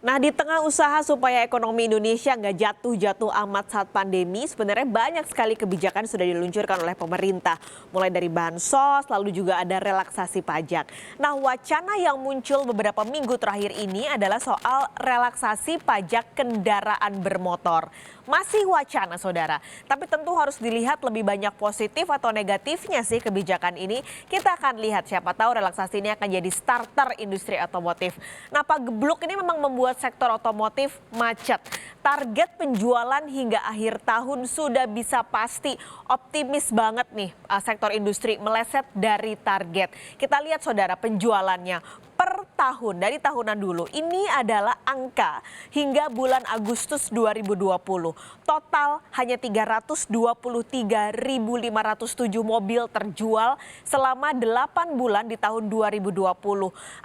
Nah, di tengah usaha supaya ekonomi Indonesia nggak jatuh-jatuh amat saat pandemi, sebenarnya banyak sekali kebijakan sudah diluncurkan oleh pemerintah. Mulai dari bansos, lalu juga ada relaksasi pajak. Nah, wacana yang muncul beberapa minggu terakhir ini adalah soal relaksasi pajak kendaraan bermotor. Masih wacana, saudara. Tapi tentu harus dilihat lebih banyak positif atau negatifnya sih kebijakan ini. Kita akan lihat, siapa tahu relaksasi ini akan jadi starter industri otomotif. Nah, Pak Gebluk ini memang membuat sektor otomotif macet. Target penjualan hingga akhir tahun sudah bisa pasti. Optimis banget nih sektor industri meleset dari target. Kita lihat, saudara, penjualannya per tahun dari tahunan dulu. Ini adalah angka hingga bulan Agustus 2020. Total hanya 323.507 mobil terjual selama 8 bulan di tahun 2020.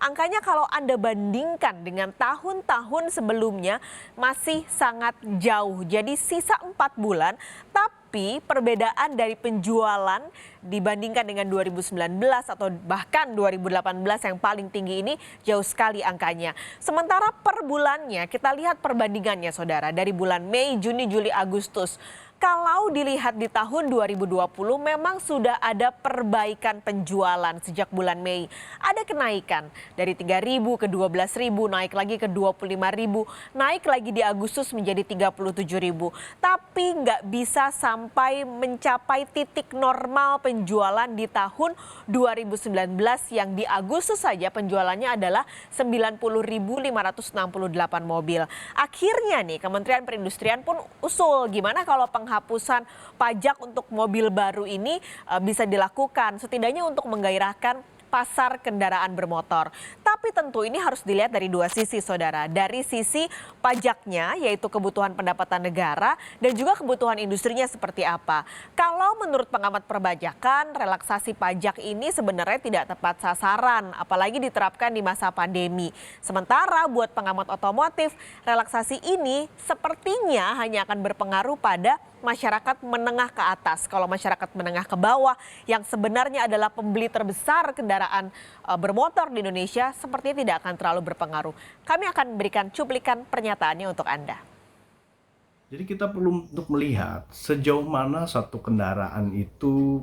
Angkanya kalau Anda bandingkan dengan tahun-tahun sebelumnya masih sangat jauh. Jadi sisa 4 bulan, tapi perbedaan dari penjualan dibandingkan dengan 2019 atau bahkan 2018 yang paling tinggi ini jauh sekali angkanya. Sementara per bulannya kita lihat perbandingannya, saudara, dari bulan Mei, Juni, Juli, Agustus. Kalau dilihat di tahun 2020 memang sudah ada perbaikan penjualan sejak bulan Mei. Ada kenaikan dari 3.000 ke 12.000, naik lagi ke 25.000, naik lagi di Agustus menjadi 37.000. Tapi nggak bisa sampai mencapai titik normal penjualan di tahun 2019 yang di Agustus saja penjualannya adalah 90.568 mobil. Akhirnya nih Kementerian Perindustrian pun usul gimana kalau penghapusan pajak untuk mobil baru ini bisa dilakukan setidaknya untuk menggairahkan pasar kendaraan bermotor. Tapi tentu ini harus dilihat dari dua sisi, saudara. Dari sisi pajaknya, yaitu kebutuhan pendapatan negara, dan juga kebutuhan industrinya seperti apa. Kalau menurut pengamat perpajakan, relaksasi pajak ini sebenarnya tidak tepat sasaran, apalagi diterapkan di masa pandemi. Sementara buat pengamat otomotif, relaksasi ini sepertinya hanya akan berpengaruh pada masyarakat menengah ke atas. Kalau masyarakat menengah ke bawah yang sebenarnya adalah pembeli terbesar kendaraan bermotor di Indonesia sepertinya tidak akan terlalu berpengaruh. Kami akan berikan cuplikan pernyataannya untuk Anda. Jadi kita perlu untuk melihat sejauh mana satu kendaraan itu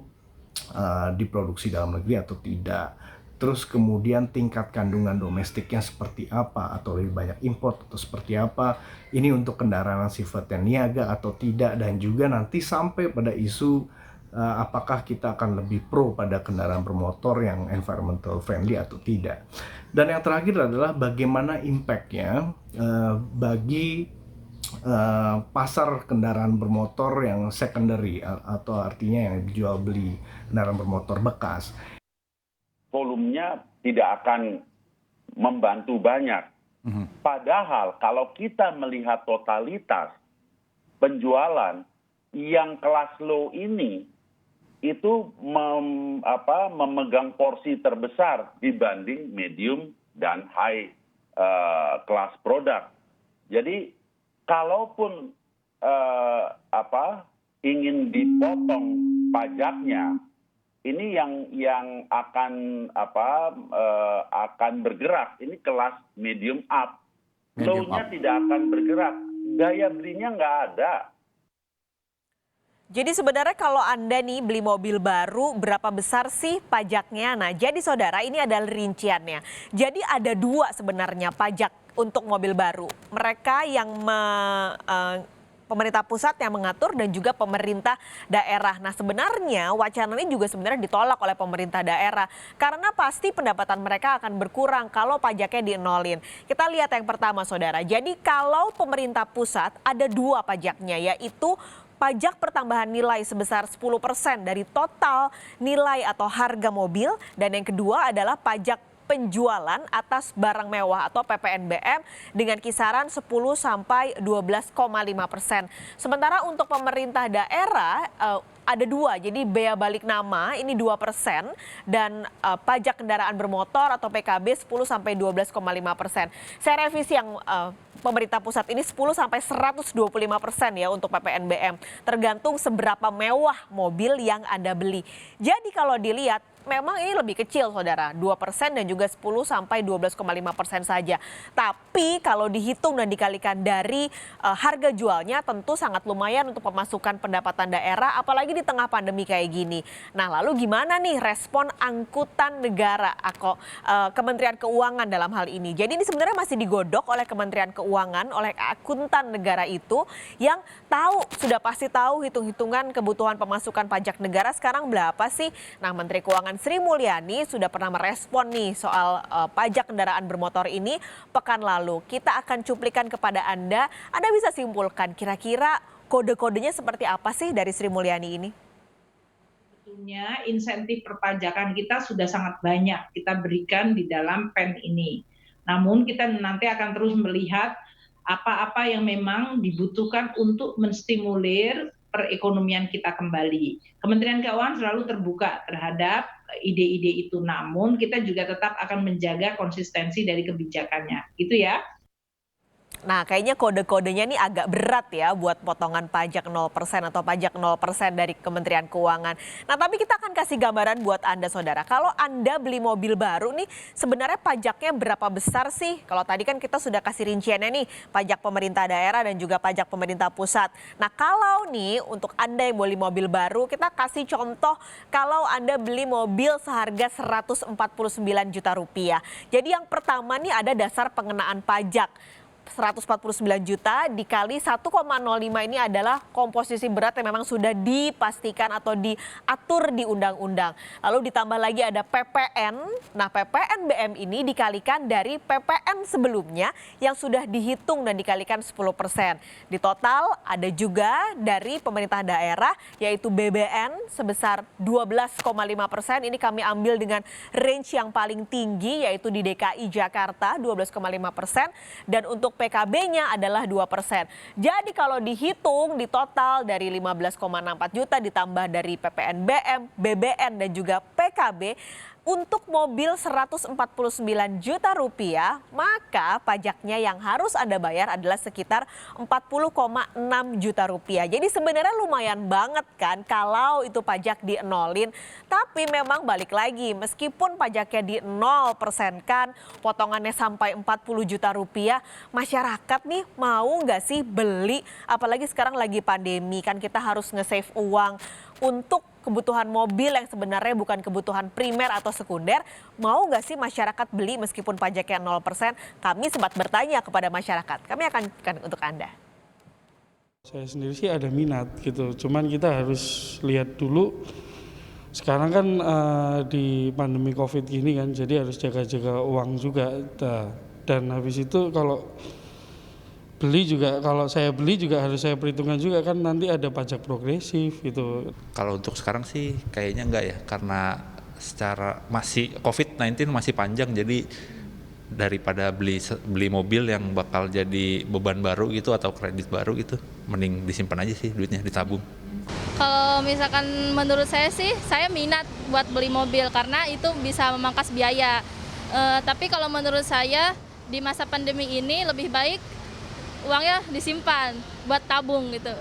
diproduksi dalam negeri atau tidak. Terus kemudian tingkat kandungan domestiknya seperti apa, atau lebih banyak import atau seperti apa. Ini untuk kendaraan sifatnya niaga atau tidak, dan juga nanti sampai pada isu apakah kita akan lebih pro pada kendaraan bermotor yang environmental friendly atau tidak. Dan yang terakhir adalah bagaimana impact-nya bagi pasar kendaraan bermotor yang secondary atau artinya yang dijual beli kendaraan bermotor bekas. Volumenya tidak akan membantu banyak. Padahal kalau kita melihat totalitas penjualan yang kelas low ini itu memegang porsi terbesar dibanding medium dan high class produk. Jadi kalaupun ingin dipotong pajaknya, ini yang akan bergerak. Ini kelas medium up. Low-nya tidak akan bergerak. Daya belinya nggak ada. Jadi sebenarnya kalau Anda nih beli mobil baru, berapa besar sih pajaknya? Nah, jadi saudara, ini adalah rinciannya. Jadi ada dua sebenarnya pajak untuk mobil baru. Mereka yang pemerintah pusat yang mengatur dan juga pemerintah daerah. Nah, sebenarnya wacana ini juga sebenarnya ditolak oleh pemerintah daerah karena pasti pendapatan mereka akan berkurang kalau pajaknya dienolin. Kita lihat yang pertama, saudara. Jadi kalau pemerintah pusat ada dua pajaknya, yaitu pajak pertambahan nilai sebesar 10% dari total nilai atau harga mobil, dan yang kedua adalah pajak penjualan atas barang mewah atau PPNBM dengan kisaran 10 sampai 12,5%. Sementara untuk pemerintah daerah ada dua, jadi bea balik nama ini 2% dan pajak kendaraan bermotor atau PKB 10 sampai 12,5%. Saya revisi yang pemerintah pusat ini 10 sampai 125% ya untuk PPNBM, tergantung seberapa mewah mobil yang Anda beli. Jadi kalau dilihat memang ini lebih kecil saudara, 2% dan juga 10 sampai 12,5% saja. Tapi kalau dihitung dan dikalikan dari harga jualnya tentu sangat lumayan untuk pemasukan pendapatan daerah apalagi di tengah pandemi kayak gini. Nah lalu gimana nih respon angkutan negara atau Kementerian Keuangan dalam hal ini? Jadi ini sebenarnya masih digodok oleh Kementerian Keuangan, oleh akuntan negara itu yang sudah pasti tahu hitung-hitungan kebutuhan pemasukan pajak negara sekarang berapa sih. Nah Menteri Keuangan Sri Mulyani sudah pernah merespon nih soal pajak kendaraan bermotor ini pekan lalu. Kita akan cuplikan kepada Anda bisa simpulkan kira-kira kode-kodenya seperti apa sih dari Sri Mulyani ini? Sebetulnya insentif perpajakan kita sudah sangat banyak kita berikan di dalam PEN ini. Namun kita nanti akan terus melihat apa-apa yang memang dibutuhkan untuk menstimulir perekonomian kita kembali. Kementerian Keuangan selalu terbuka terhadap ide-ide itu, namun kita juga tetap akan menjaga konsistensi dari kebijakannya. Gitu ya. Nah, kayaknya kode-kodenya nih agak berat ya buat potongan pajak 0% atau pajak 0% dari Kementerian Keuangan. Nah, tapi kita akan kasih gambaran buat Anda, saudara. Kalau Anda beli mobil baru nih, sebenarnya pajaknya berapa besar sih? Kalau tadi kan kita sudah kasih rinciannya nih, pajak pemerintah daerah dan juga pajak pemerintah pusat. Nah, kalau nih untuk Anda yang beli mobil baru, kita kasih contoh kalau Anda beli mobil seharga 149 juta rupiah. Jadi yang pertama nih ada dasar pengenaan pajak. 149 juta dikali 1,05 ini adalah komposisi berat yang memang sudah dipastikan atau diatur di undang-undang. Lalu ditambah lagi ada PPN. Nah, PPN BM ini dikalikan dari PPN sebelumnya yang sudah dihitung dan dikalikan 10%. Di total ada juga dari pemerintah daerah yaitu BBN sebesar 12,5%. Ini kami ambil dengan range yang paling tinggi yaitu di DKI Jakarta 12,5% dan untuk PKB-nya adalah 2%. Jadi kalau dihitung di total dari 15,64 juta ditambah dari PPN BM, BBN dan juga PKB untuk mobil 149 juta rupiah, maka pajaknya yang harus Anda bayar adalah sekitar 40,6 juta rupiah. Jadi sebenarnya lumayan banget kan kalau itu pajak dienolin. Tapi memang balik lagi, meskipun pajaknya di 0% kan, potongannya sampai 40 juta rupiah, masyarakat nih mau nggak sih beli? Apalagi sekarang lagi pandemi kan kita harus nge-save uang untuk kebutuhan mobil yang sebenarnya bukan kebutuhan primer atau sekunder, mau nggak sih masyarakat beli meskipun pajaknya 0%? Kami sempat bertanya kepada masyarakat. Kami akan untuk Anda. Saya sendiri sih ada minat gitu, cuman kita harus lihat dulu. Sekarang kan di pandemi COVID gini kan, jadi harus jaga-jaga uang juga. Dan habis itu kalau saya beli juga harus saya perhitungkan juga kan nanti ada pajak progresif gitu. Kalau untuk sekarang sih kayaknya enggak ya, karena secara masih COVID-19 masih panjang, jadi daripada beli mobil yang bakal jadi beban baru gitu atau kredit baru gitu, mending disimpan aja sih duitnya, ditabung. Kalau misalkan menurut saya sih, saya minat buat beli mobil karena itu bisa memangkas biaya. Tapi kalau menurut saya di masa pandemi ini lebih baik uangnya disimpan buat tabung gitu.